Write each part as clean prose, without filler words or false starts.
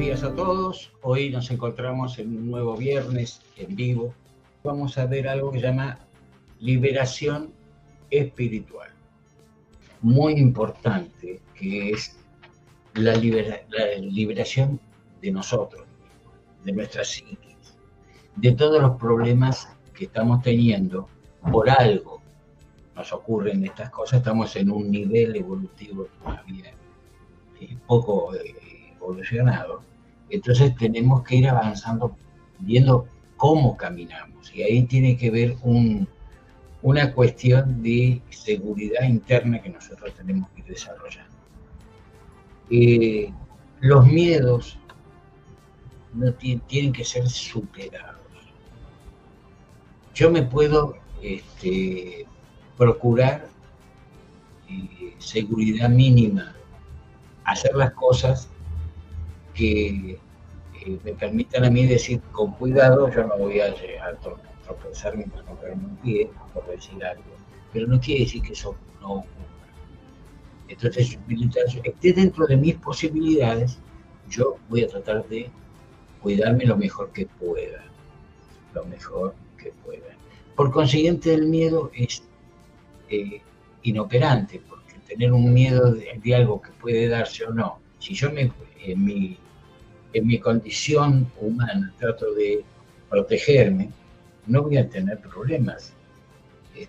días a todos. Hoy nos encontramos en un nuevo viernes en vivo. Vamos a ver algo que se llama liberación espiritual. Muy importante, que es la liberación de nosotros, de nuestra psiquis, de todos los problemas que estamos teniendo. Por algo nos ocurren estas cosas, estamos en un nivel evolutivo todavía poco evolucionado. Entonces tenemos que ir avanzando, viendo cómo caminamos, y ahí tiene que ver una cuestión de seguridad interna que nosotros tenemos que ir desarrollando. Los miedos no tienen que ser superados. Yo me puedo procurar seguridad mínima, hacer las cosas que me permitan a mí decir con cuidado, yo no voy a tropezar mientras no caiga un pie, por decir algo, pero no quiere decir que eso no ocurra. Entonces, mientras esté dentro de mis posibilidades, yo voy a tratar de cuidarme lo mejor que pueda, Por consiguiente, el miedo es inoperante, porque tener un miedo de algo que puede darse o no, si yo en mi condición humana trato de protegerme, no voy a tener problemas,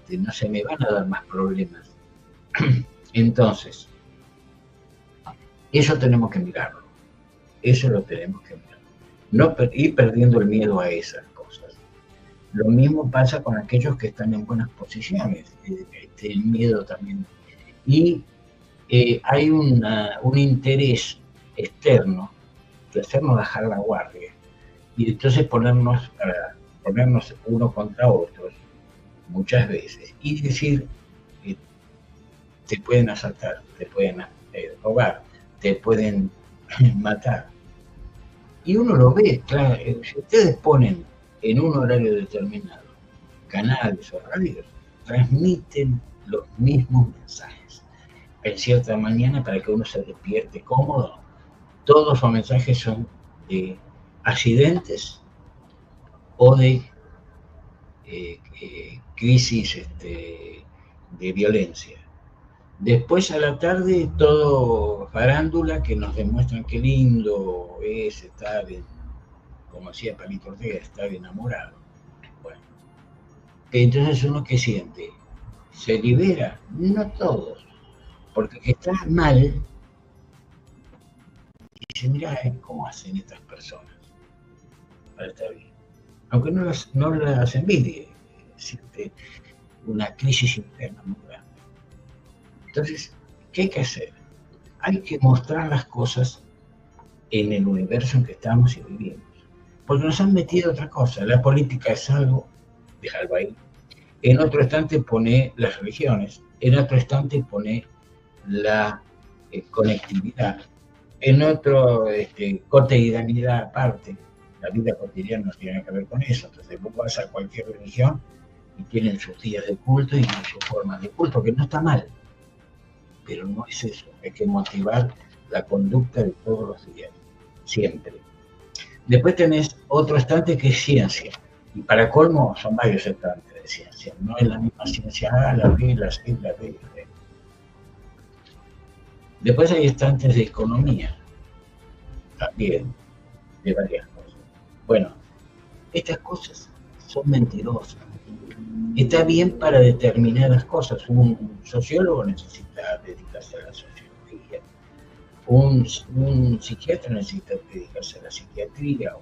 no se me van a dar más problemas. Entonces, eso tenemos que mirarlo, eso lo tenemos que mirar, no ir perdiendo el miedo a esas cosas. Lo mismo pasa con aquellos que están en buenas posiciones, el miedo también. Y hay un interés externo de hacernos bajar la guardia, y entonces ponernos uno contra otros muchas veces y decir te pueden asaltar, te pueden robar, te pueden matar. Y uno lo ve, claro. Si ustedes ponen en un horario determinado canales o radios, transmiten los mismos mensajes en cierta mañana para que uno se despierte cómodo. Todos los mensajes son de accidentes o de crisis de violencia. Después, a la tarde, todo farándula que nos demuestran qué lindo es estar, como decía Palito Ortega, estar enamorado. Bueno, entonces uno que siente, se libera, no todos, porque que está mal, dice, mira cómo hacen estas personas para estar bien. Aunque no las envidie, existe una crisis interna muy grande. Entonces, ¿qué hay que hacer? Hay que mostrar las cosas en el universo en que estamos y vivimos. Porque nos han metido otra cosa. La política es algo, déjalo ahí. En otro instante pone las religiones, en otro instante pone la conectividad, en otro cotidianidad aparte. La vida cotidiana no tiene que ver con eso. Entonces vos vas a cualquier religión y tienen sus días de culto y sus formas de culto, que no está mal, pero no es eso. Hay que motivar la conducta de todos los días, siempre. Después tenés otro estante que es ciencia, y para colmo son varios estantes de ciencia, no es la misma ciencia A, la B, la C, la D, la D. Después hay estantes de economía, también, de varias cosas. Bueno, estas cosas son mentirosas. Está bien para determinadas cosas. Un sociólogo necesita dedicarse a la sociología. Un psiquiatra necesita dedicarse a la psiquiatría.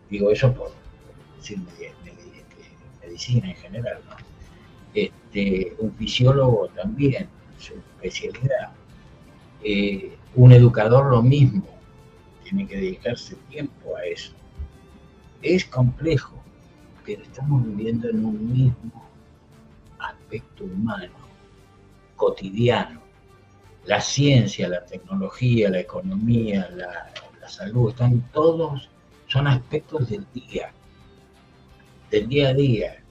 Digo eso por decir medicina en general, ¿no? Un fisiólogo también, su especialidad. Un educador lo mismo, tiene que dedicarse tiempo a eso. Es complejo, pero estamos viviendo en un mismo aspecto humano, cotidiano. La ciencia, la tecnología, la economía, la salud, son aspectos del día a día.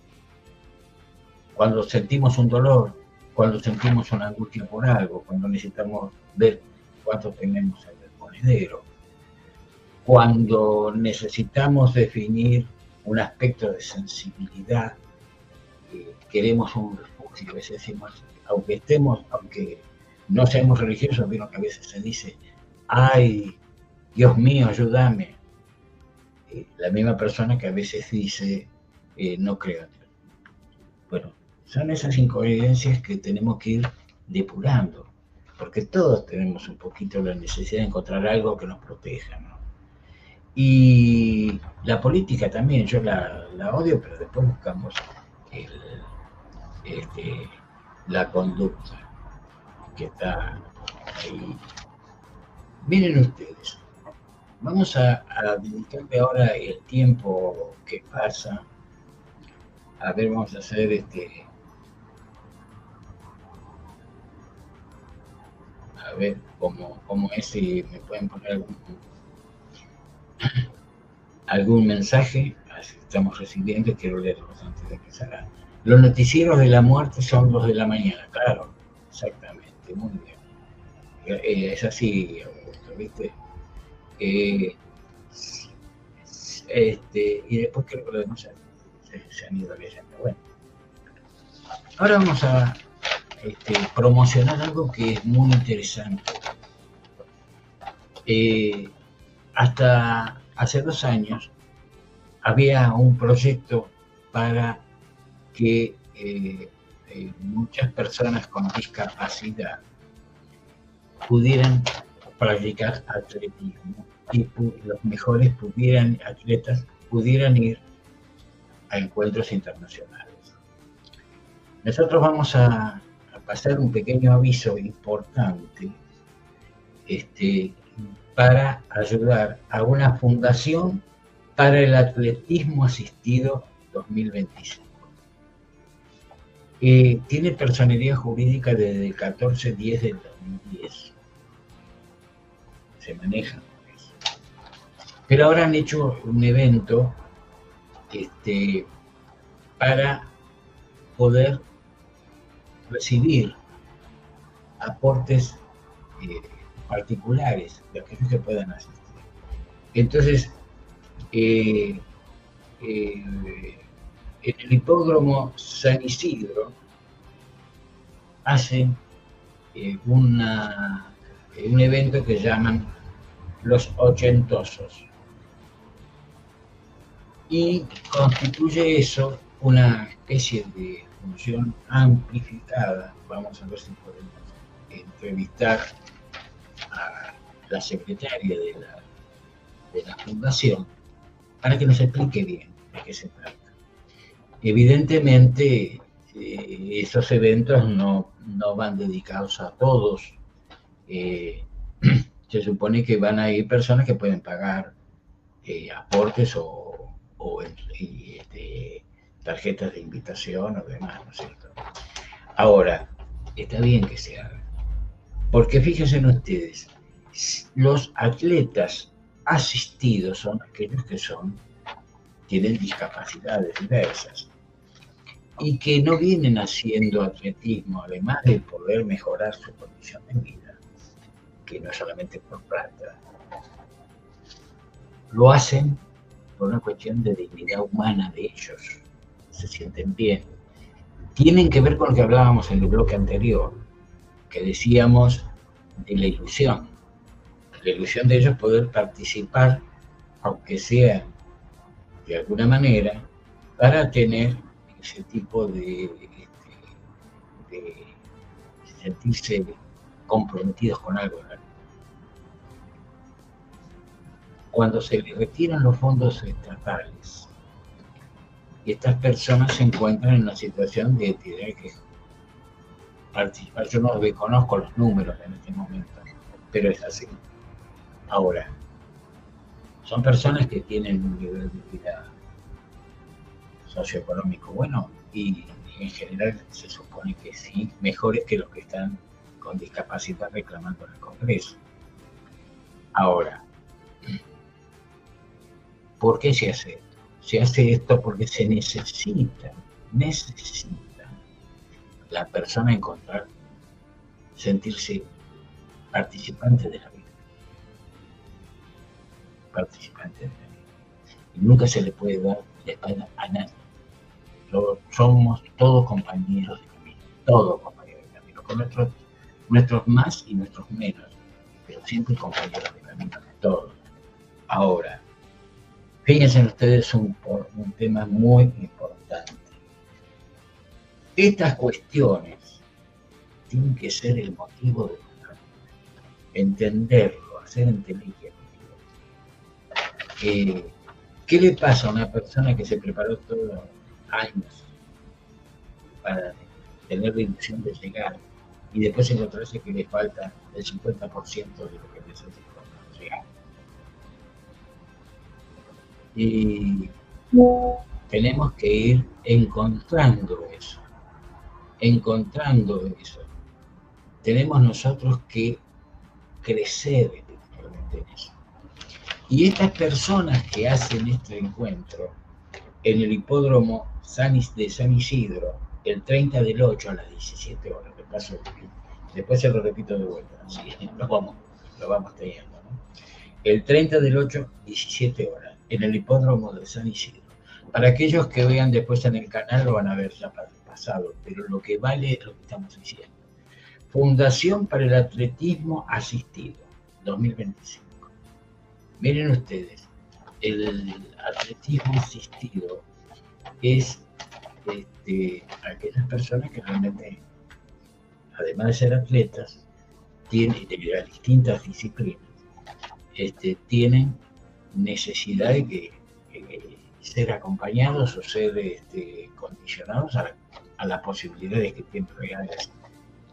Cuando sentimos un dolor, cuando sentimos una angustia por algo, cuando necesitamos ver cuánto tenemos en el monedero, cuando necesitamos definir un aspecto de sensibilidad, queremos un refugio. A veces decimos, aunque no seamos religiosos, vieron que a veces se dice, ay, Dios mío, ayúdame. La misma persona que a veces dice, no creo en Dios. Bueno, son esas incoherencias que tenemos que ir depurando, porque todos tenemos un poquito la necesidad de encontrar algo que nos proteja, ¿no? Y la política también, yo la odio, pero después buscamos el, este, la conducta que está ahí. Miren ustedes, vamos a dedicarle ahora el tiempo que pasa. A ver, vamos a hacer a ver cómo es, si me pueden poner algún mensaje. Así estamos recibiendo y quiero leerlos antes de empezar. Los noticieros de la muerte son los de la mañana, claro, exactamente, muy bien. Es así, Augusto, ¿viste? Eh, y después creo que los demás se han ido leyendo. Bueno, ahora vamos a promocionar algo que es muy interesante. Hasta hace 2 años había un proyecto para que muchas personas con discapacidad pudieran practicar atletismo y los mejores atletas pudieran ir a encuentros internacionales. Nosotros vamos a pasar un pequeño aviso importante para ayudar a una fundación para el atletismo asistido 2025. Tiene personería jurídica desde el 14/10 del 2010. Se maneja. Pero ahora han hecho un evento para poder recibir aportes particulares de aquellos que puedan asistir. Entonces, en el hipódromo San Isidro hacen un evento que llaman los ochentosos, y constituye eso una especie de función amplificada. Vamos a ver si podemos entrevistar a la secretaria de la fundación para que nos explique bien de qué se trata. Evidentemente, esos eventos no van dedicados a todos. Se supone que van a ir personas que pueden pagar aportes o tarjetas de invitación o demás, ¿no es cierto? Ahora, está bien que se haga, porque fíjense ustedes, los atletas asistidos son aquellos que tienen discapacidades diversas y que no vienen haciendo atletismo, además de poder mejorar su condición de vida, que no es solamente por plata, lo hacen por una cuestión de dignidad humana de ellos, se sienten bien. Tienen que ver con lo que hablábamos en el bloque anterior, que decíamos de la ilusión de ellos poder participar, aunque sea de alguna manera, para tener ese tipo de sentirse comprometidos con algo, ¿no? Cuando se les retiran los fondos estatales, estas personas se encuentran en una situación de tener que participar. Yo no conozco los números en este momento, pero es así. Ahora, son personas que tienen un nivel de vida socioeconómico bueno, y en general se supone que sí, mejores que los que están con discapacidad reclamando en el Congreso. Ahora, ¿por qué se hace esto? Se hace esto porque se necesita la persona encontrar, sentirse participante de la vida. participantes de la vida. Y nunca se le puede dar la espalda a nadie. Somos todos compañeros de camino, todos compañeros de camino, con nuestros más y nuestros menos, pero siempre compañeros de camino de todos. Ahora, fíjense ustedes un tema muy importante. Estas cuestiones tienen que ser el motivo de nuestra vida, entenderlo, hacer entender que ¿qué le pasa a una persona que se preparó todos años para tener la ilusión de llegar y después encontrarse que le falta el 50% de lo que necesita para llegar? Y tenemos que ir encontrando eso. Tenemos nosotros que crecer en eso. Y estas personas que hacen este encuentro en el hipódromo de San Isidro, el 30 del 8 a las 17 horas, después se lo repito de vuelta, así lo vamos teniendo, ¿no? El 30 del 8, 17 horas, en el hipódromo de San Isidro. Para aquellos que vean después en el canal lo van a ver ya pasado, pero lo que vale es lo que estamos diciendo. Fundación para el Atletismo Asistido, 2025. Miren ustedes, el atletismo asistido es aquellas personas que realmente, además de ser atletas, tienen de las distintas disciplinas, tienen necesidad de ser acompañados o ser condicionados a las posibilidades que tienen reales,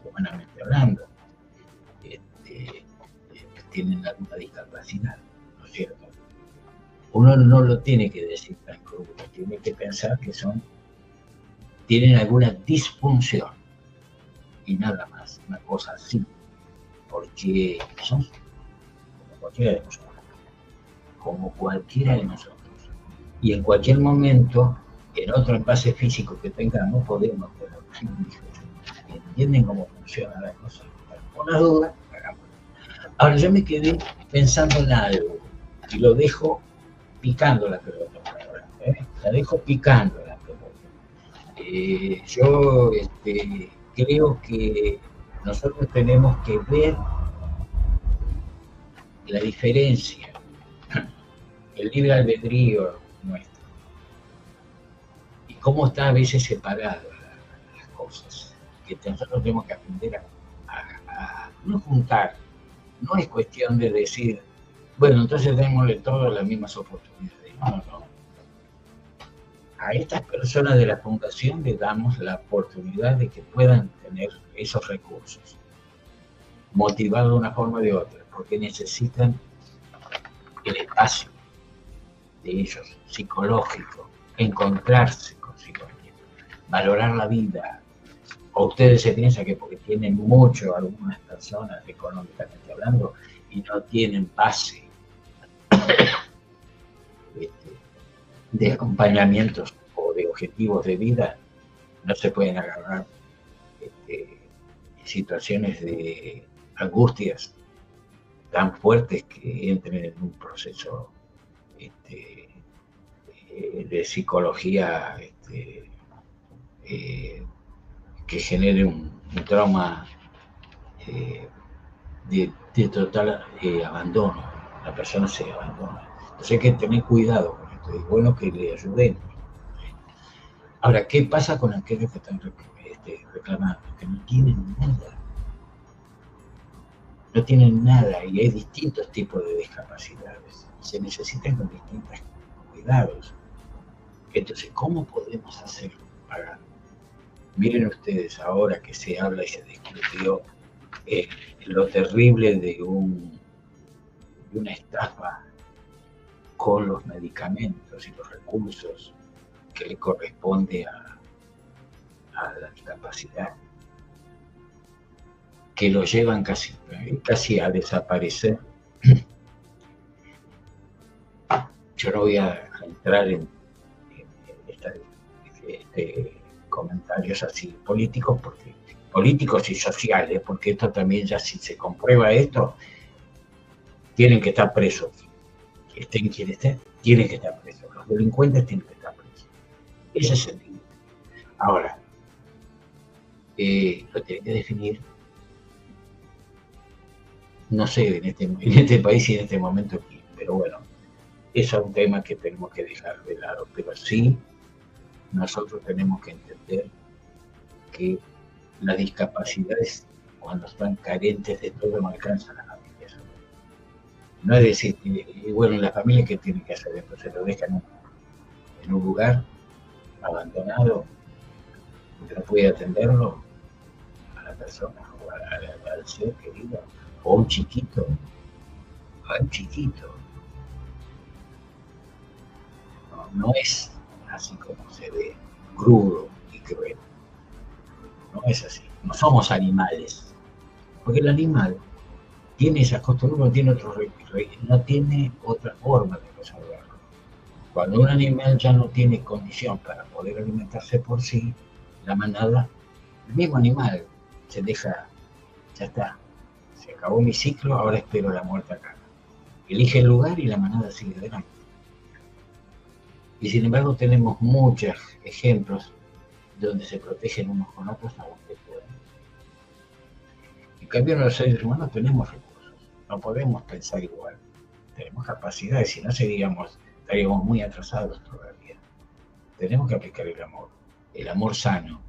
humanamente hablando. Tienen alguna discapacidad, ¿no es cierto? Uno no lo tiene que decir tan crudo, tiene que pensar que tienen alguna disfunción y nada más, una cosa así, porque son como cualquiera de nosotros, y en cualquier momento, en otro envase físico que tengamos, podemos tener un hijo. ¿Entienden cómo funciona la cosa? Por la duda, hagamos. Ahora yo me quedé pensando en algo y lo dejo picando la pelota, la dejo picando la pelota. Yo creo que nosotros tenemos que ver la diferencia, el libre albedrío nuestro, y cómo está a veces separado las cosas, que nosotros tenemos que aprender a no juntar. No es cuestión de decir, bueno, entonces démosle todas las mismas oportunidades. No. A estas personas de la fundación les damos la oportunidad de que puedan tener esos recursos, motivados de una forma o de otra, porque necesitan el espacio de ellos, psicológico, encontrarse consigo mismos, valorar la vida. O ustedes se piensan que porque tienen mucho, algunas personas económicamente hablando, y no tienen base de acompañamientos o de objetivos de vida, no se pueden agarrar situaciones de angustias tan fuertes que entren en un proceso de psicología que genere un trauma de total abandono. La persona se abandona. Entonces hay que tener cuidado con esto. Es bueno que le ayudemos. Ahora, ¿qué pasa con aquellos que están reclamando? Que no tienen nada. No tienen nada y hay distintos tipos de discapacidades. Se necesitan con distintos cuidados. Entonces, ¿cómo podemos hacerlo para... Miren ustedes, ahora que se habla y se discutió lo terrible de una estafa con los medicamentos y los recursos que le corresponde a la discapacidad, que lo llevan casi a desaparecer. Yo no voy a entrar en comentarios así políticos y sociales, porque esto también ya, si se comprueba esto, tienen que estar presos. estén quien estén, tienen que estar presos. Los delincuentes tienen que estar presos. Ese es el límite. Ahora, lo tienen que definir, no sé, en este país y en este momento aquí, pero bueno, eso es un tema que tenemos que dejar de lado, pero sí nosotros tenemos que entender que las discapacidades, cuando están carentes de todo, no alcanzan a las familias. No es decir, que, bueno, la familia que tiene que hacer esto, se lo dejan en un lugar abandonado, que no puede atenderlo a la persona o al ser querido, o a un chiquito, no es así como se ve, crudo y cruel. No es así. No somos animales. Porque el animal tiene esas costumbres, no tiene otra forma de resolverlo. Cuando un animal ya no tiene condición para poder alimentarse por sí, la manada, el mismo animal se deja, ya está, se acabó mi ciclo, ahora espero la muerte acá. Elige el lugar y la manada sigue adelante. Y sin embargo tenemos muchos ejemplos donde se protegen unos con otros a donde pueden. En cambio, los seres humanos tenemos recursos, no podemos pensar igual, tenemos capacidades, si no estaríamos muy atrasados todavía. Tenemos que aplicar el amor sano.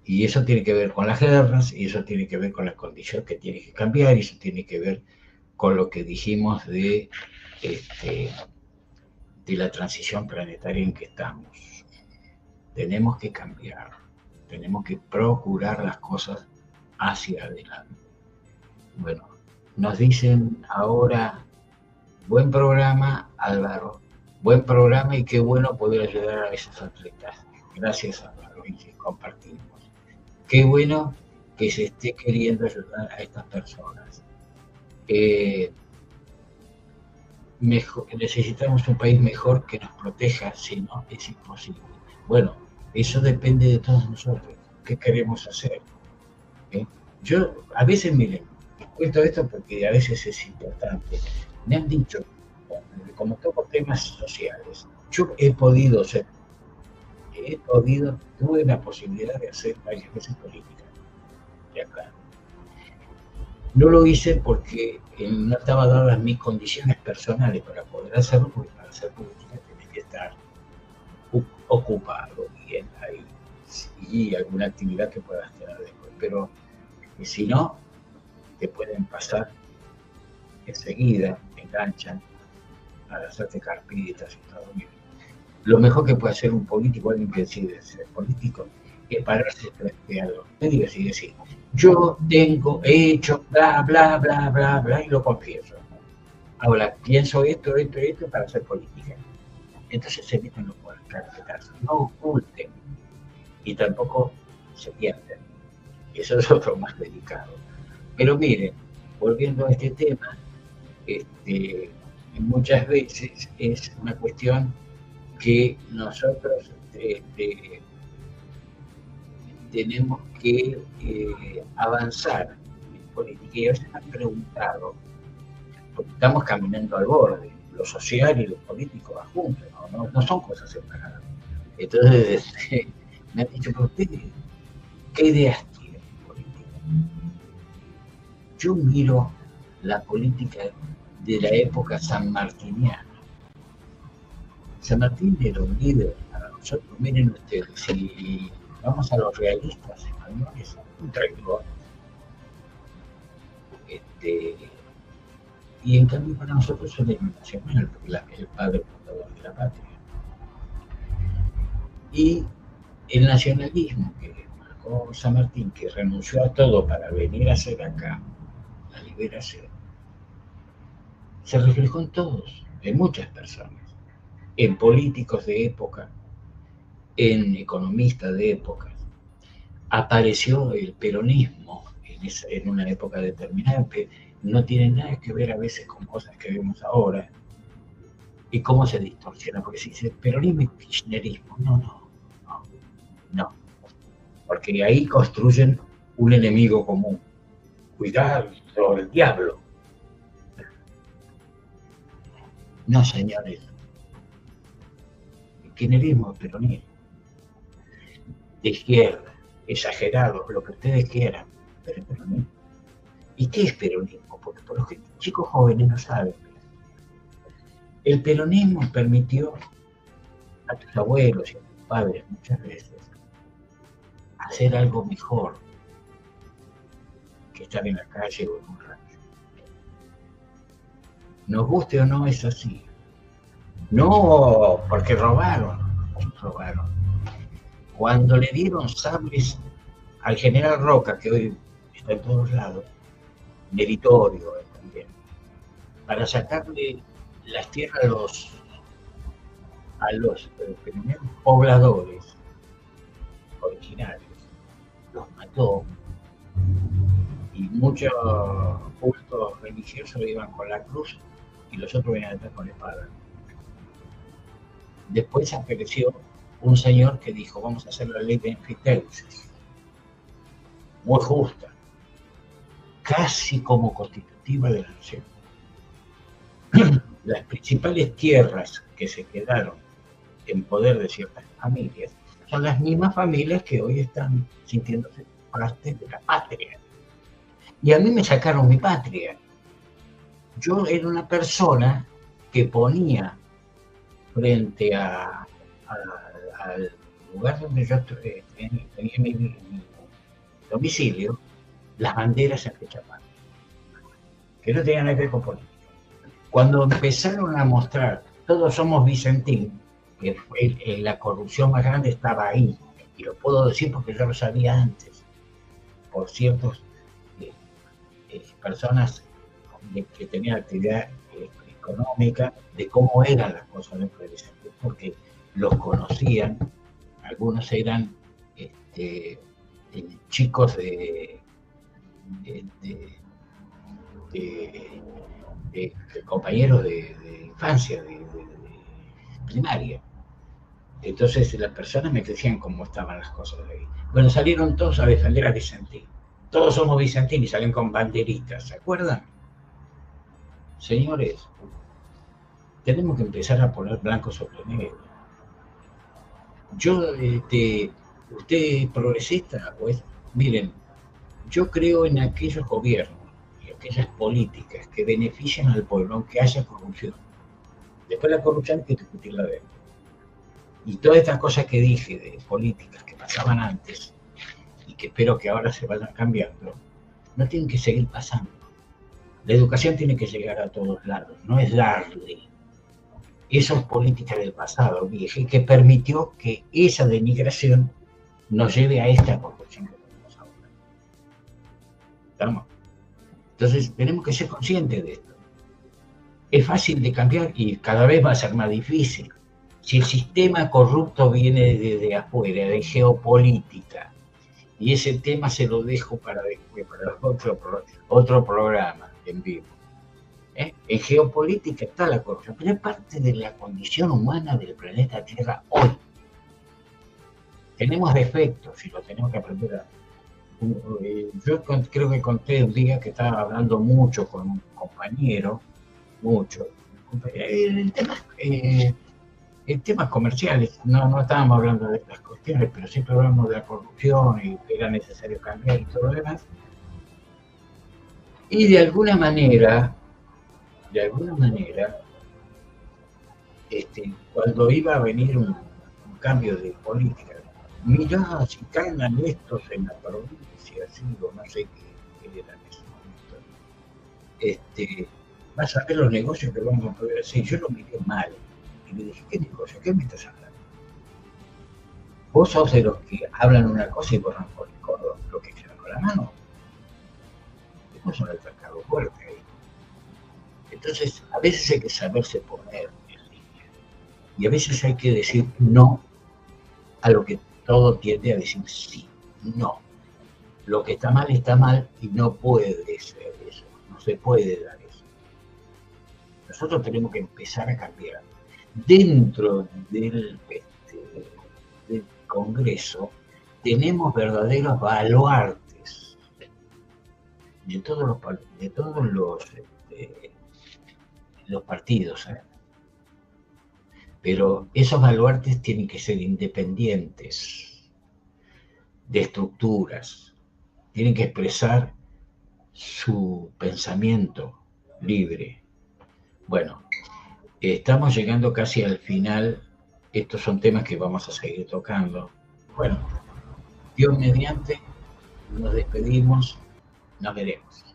Y eso tiene que ver con las guerras, y eso tiene que ver con las condiciones que tiene que cambiar, y eso tiene que ver con lo que dijimos de la transición planetaria en que estamos. Tenemos que cambiar, tenemos que procurar las cosas hacia adelante. Bueno, nos dicen ahora, buen programa, Álvaro, buen programa y qué bueno poder ayudar a esos atletas. Gracias, Álvaro, y que compartimos. Qué bueno que se esté queriendo ayudar a estas personas. Necesitamos un país mejor que nos proteja, si no es imposible. Bueno, eso depende de todos nosotros. ¿Qué queremos hacer? Yo, a veces, miren, cuento esto porque a veces es importante. Me han dicho, como toco temas sociales, yo tuve la posibilidad de hacer varias veces política. Ya claro. No lo hice porque no estaban dadas mis condiciones personales para poder hacerlo, porque para hacer política tenés que estar ocupado bien ahí y alguna actividad que puedas tener después. Pero si no, te pueden pasar enseguida, te enganchan a hacerte carpitas y todo. Lo mejor que puede hacer un político, alguien que decide ser político, es pararse frente a los medios y decir, yo he hecho bla, bla, bla, bla, bla, y lo confieso. Ahora, pienso esto para hacer política. Entonces se meten los carpetazos, no oculten y tampoco se pierden. Eso es otro más delicado. Pero miren, volviendo a este tema, muchas veces es una cuestión que nosotros tenemos que avanzar en política. Y a veces me han preguntado, porque estamos caminando al borde, lo social y lo político va juntos, no son cosas separadas. Entonces me han dicho, pero ustedes, ¿qué ideas tienen en política? Yo miro la política de la época sanmartiniana. San Martín era un líder para nosotros. Miren ustedes, si vamos a los realistas españoles, un traidor. Y en cambio para nosotros es el héroe nacional, el padre fundador de la patria. Y el nacionalismo que marcó San Martín, que renunció a todo para venir a hacer acá la liberación, se reflejó en todos, en muchas personas, en políticos de época, en economistas de época. Apareció el peronismo en una época determinada, que no tiene nada que ver a veces con cosas que vemos ahora, y cómo se distorsiona, porque si dice peronismo y kirchnerismo, no, porque ahí construyen un enemigo común. Cuidado, el diablo. No, señores, el kirchnerismo, el peronismo, de izquierda, exagerado, lo que ustedes quieran, pero el peronismo. ¿Y qué es peronismo? Porque por los chicos jóvenes no saben. El peronismo permitió a tus abuelos y a tus padres muchas veces hacer algo mejor que estar en la calle o en un rancho. Nos guste o no, es así. No porque robaron. Cuando le dieron sables al general Roca, que hoy está en todos lados, meritorio también, para sacarle las tierras a los primeros pobladores originarios, los mató, y muchos cultos religiosos iban con la cruz y los otros venían detrás con la espada. Después apareció un señor que dijo, vamos a hacer la ley de enfitenses, muy justa, casi como constitutiva de la nación. Las principales tierras que se quedaron en poder de ciertas familias son las mismas familias que hoy están sintiéndose parte de la patria. Y a mí me sacaron mi patria. Yo era una persona que ponía frente al lugar donde yo tenía mi domicilio las banderas en Quechapán, que no tenían nada que ver con política. Cuando empezaron a mostrar todos somos Vicentín, que la corrupción más grande estaba ahí, y lo puedo decir porque yo lo sabía antes, por ciertas personas que tenían actividad económica, de cómo eran las cosas dentro de Vicentín, porque los conocían, algunos eran chicos de compañeros de infancia, de primaria. Entonces las personas me decían cómo estaban las cosas de ahí. Bueno, salieron todos a defender a Vicentín. Todos somos Vicentín y salen con banderitas, ¿se acuerdan? Señores, tenemos que empezar a poner blanco sobre negro. Yo, ¿usted es progresista? Pues, miren, yo creo en aquellos gobiernos y aquellas políticas que benefician al pueblo, aunque haya corrupción. Después la corrupción hay que discutirla dentro. Y todas estas cosas que dije de políticas que pasaban antes y que espero que ahora se vayan cambiando, no tienen que seguir pasando. La educación tiene que llegar a todos lados, no es darle. Esas políticas del pasado, vieja, que permitió que esa denigración nos lleve a esta corrupción que tenemos ahora. ¿Estamos? Entonces tenemos que ser conscientes de esto. Es fácil de cambiar y cada vez va a ser más difícil. Si el sistema corrupto viene desde afuera, de geopolítica, y ese tema se lo dejo para otro programa en vivo. En geopolítica está la corrupción, pero es parte de la condición humana del planeta Tierra hoy. Tenemos defectos y los tenemos que aprender a... Yo creo que conté un día que estaba hablando mucho con un compañero, en temas comerciales, no estábamos hablando de estas cuestiones, pero siempre hablamos de la corrupción y que era necesario cambiar y todo lo demás. Y de alguna manera, cuando iba a venir un cambio de política, mirá, si caen estos en la provincia, así, o no sé qué era en ese momento, vas a ver los negocios que vamos a poder hacer. Yo lo miré mal. Y le dije, ¿qué negocio? ¿Qué me estás hablando? Vos sos de los que hablan una cosa y borran por el codo lo que queda con la mano. Después son el mercado fuerte ahí. Entonces, a veces hay que saberse poner en línea. Y a veces hay que decir no a lo que todo tiende a decir sí. No. Lo que está mal y no puede ser eso. No se puede dar eso. Nosotros tenemos que empezar a cambiar. Dentro del Congreso tenemos verdaderos baluartes de todos los partidos. Pero esos baluartes tienen que ser independientes de estructuras, tienen que expresar su pensamiento libre. Bueno, estamos llegando casi al final. Estos son temas que vamos a seguir tocando. Bueno, Dios mediante, nos despedimos, nos veremos.